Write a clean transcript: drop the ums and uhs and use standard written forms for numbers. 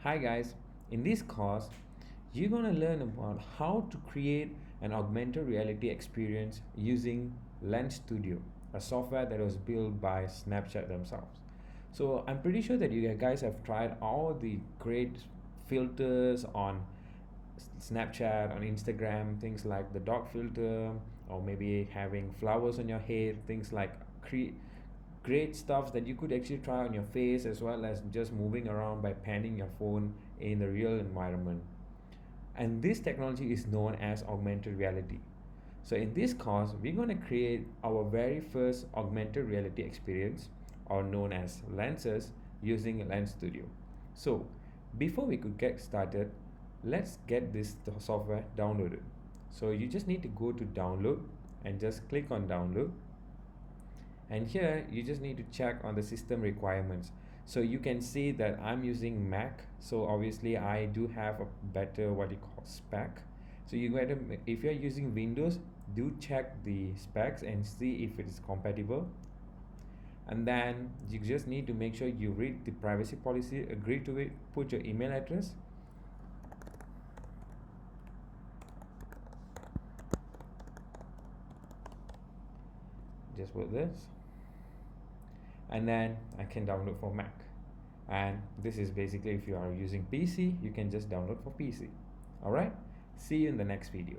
Hi guys, in this course, you're gonna learn about how to create an augmented reality experience using Lens Studio, a software that was built by Snapchat themselves. So I'm pretty sure that you guys have tried all the great filters on Snapchat, on Instagram, things like the dog filter, or maybe having flowers on your head, things like great stuff that you could actually try on your face as well as just moving around by panning your phone in the real environment. And this technology is known as augmented reality. So in this course, we're going to create our very first augmented reality experience, or known as lenses, using Lens Studio. So before we could get started, let's get this software downloaded. So you just need to go to download and just click on download, and here you just need to check on the system requirements. So you can see that I'm using Mac, so obviously I do have a better what you call spec. So you gotta, if you're using Windows, do check the specs and see if it is compatible. And then you just need to make sure you read the privacy policy, agree to it, put your email address. Just put this, and then I can download for Mac. And this is basically, if you are using PC, you can just download for PC. All right, see you in the next video.